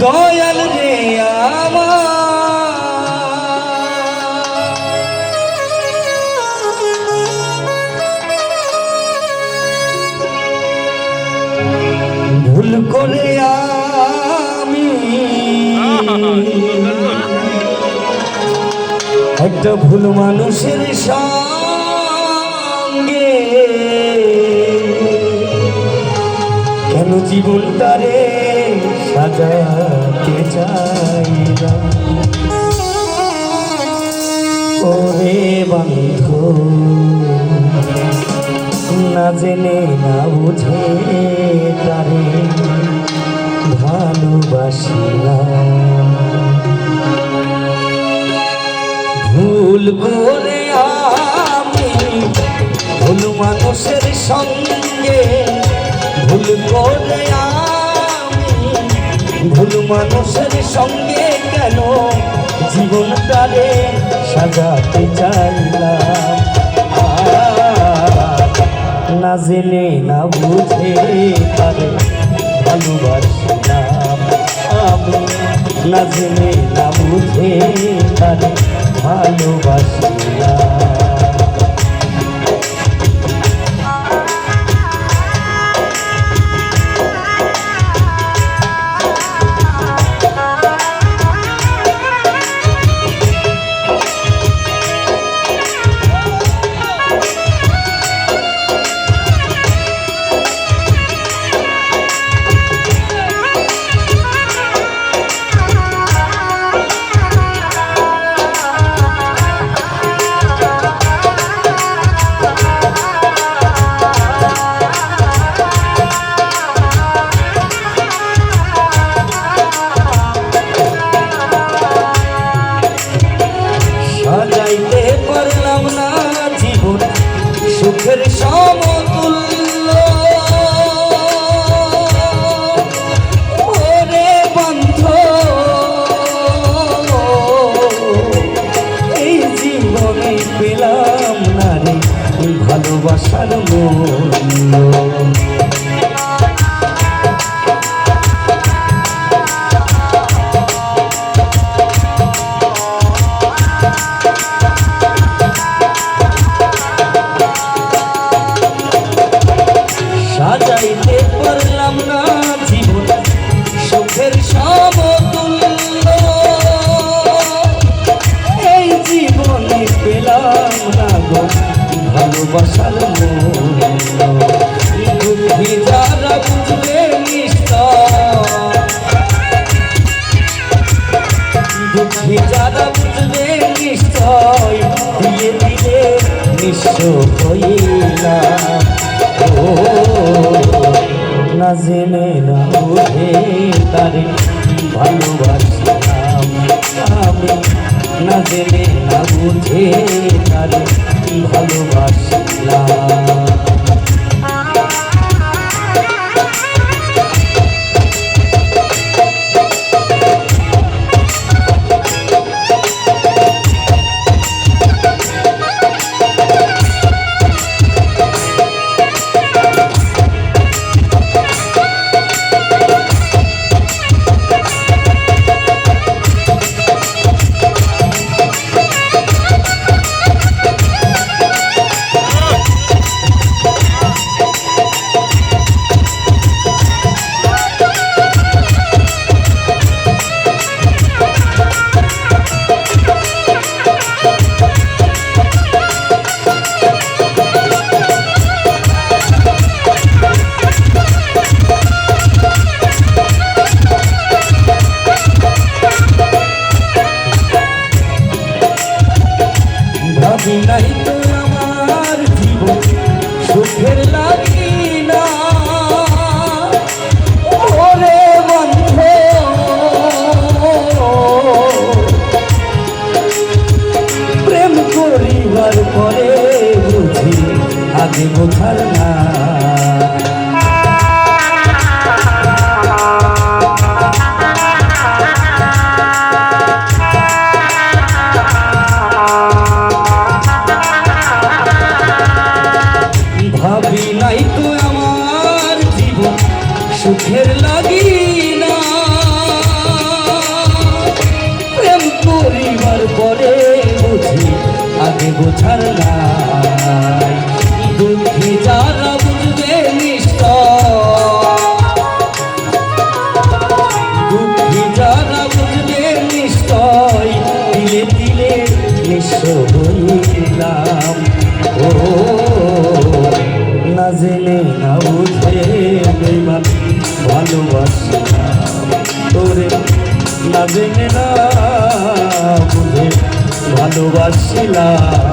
দয়াল রে আমার ভুল করে আমি একটা ভুল মানুষের সঙ্গে কেন জীবনটারে সাজাতে চাইলাম ওরে বন্ধু না জেনে না বুঝে তারে ভালোবাসিলাম ভুল করে আমি ভুল মানুষের সঙ্গে ভুল করে আমি ভুল মানুষের সঙ্গে কেন জীবনটারে সাজাতে চাইলাম না জেনে না বুঝে তারে ভালোবাসিলাম আমি না জেনে না বুঝে তারে ভালোবাসিলাম সাজাইতে পারলাম না জীবন সুখের সমতুল্য ওরে বন্ধু এই জীবনে পেলাম না রে ভালোবাসার মূল্য সাজাইতে পারলাম না জীবন সুখের সমতুল্য এই জীবনে পেলাম না গো ভালোবাসার মূল্য দুঃখী যারা বুঝবে নিশ্চয় দুঃখী যারা বুঝবে নিশ্চয় দিয়ে দিলে নিঃস্ব হইলাম না জেনে না বুঝে তারে ভালোবাসলাম আমি না জেনে না বুঝে তারে ভালোবাসলাম ভাবি নাই তো আমার জীবন সুখের লাগি না ওরে বন্ধু প্রেম করিবার পরে বুঝি আগে বোঝার না ভাবি নাই তো আমার জীবন সুখের লাগি না বোঝার নাই। দুঃখী যারা বুঝবে নিশ্চয়, দুঃখী যারা বুঝবে নিশ্চয়, দিলে দিলে নিঃস্ব হইলাম। ও না জেনে না বুঝে বেঈমান ভালোবাসিলাম তোরে, না জেনে না বুঝে ভালোবাসিলাম।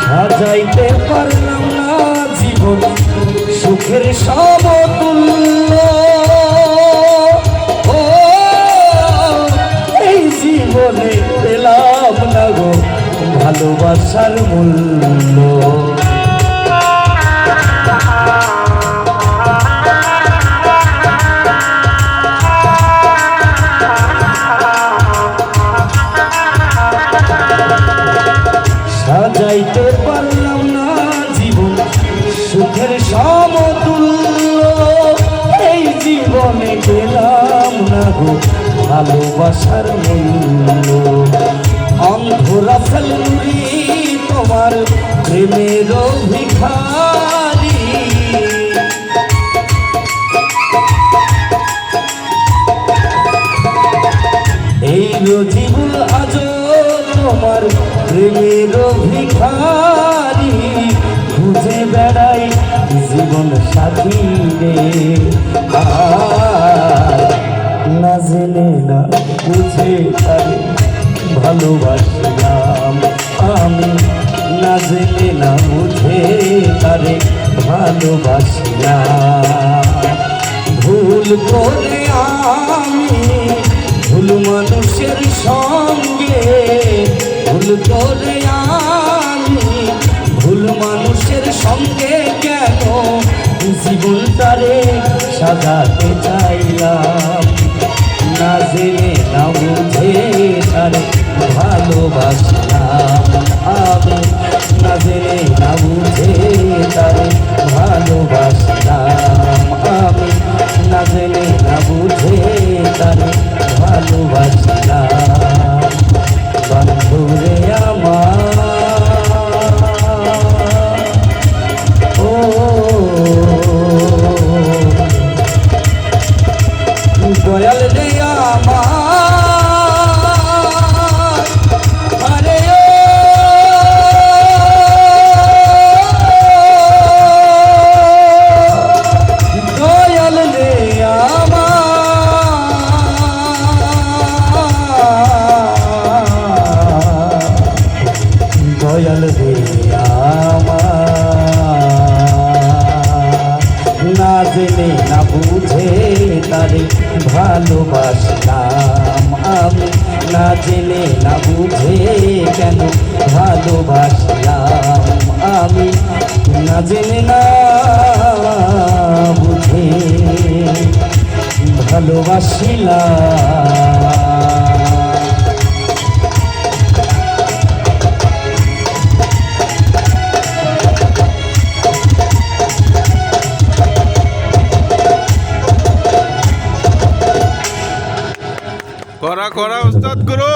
সাজাইতে পারলাম না জীবন সুখের সমতুল্য, ও এই জীবনে পেলাম না গো ভালোবাসার মূল্য। সাজাইতে পারলাম না জীবন সুখের সমতুল্য, এই জীবনে পেলাম না গো ভালোবাসার মূল্য। অন্ধ রাসেল নুরি তোমার প্রেমের ভিখারি, এই রজিবুল আজ তোমার প্রেমের ভিখারি, খুঁজে বেড়াই জীবন সাথী রে। না জেনে না বুঝে তারে ভালোবাসিলাম আমি, না জেনে না বুঝে তারে ভালোবাসিলাম। ভুল করে আমি ভুল মানুষের সঙ্গে, ভুল করে আমি ভুল মানুষের সঙ্গে কেন জীবনটারে সাজাতে চাইলাম। না জেনে না বুঝে তারে ভালোবাসলাম আমি, না জেনে না বুঝে তারে ভালোবাসলাম আমি, না জেনে না বুঝে তারে ভালোবাসলাম। বন্ধুরে আমার ও দয়াল রে আমার, আরে দয়াল রে দয়াল রে না জেনে না বুঝে তারে ভালোবাসলাম আমি, না জেনে না বুঝে কেন ভালোবাসলাম আমি, না জেনে না বুঝে ভালোবাসিলাম। করা করা উস্তাদ গুরু।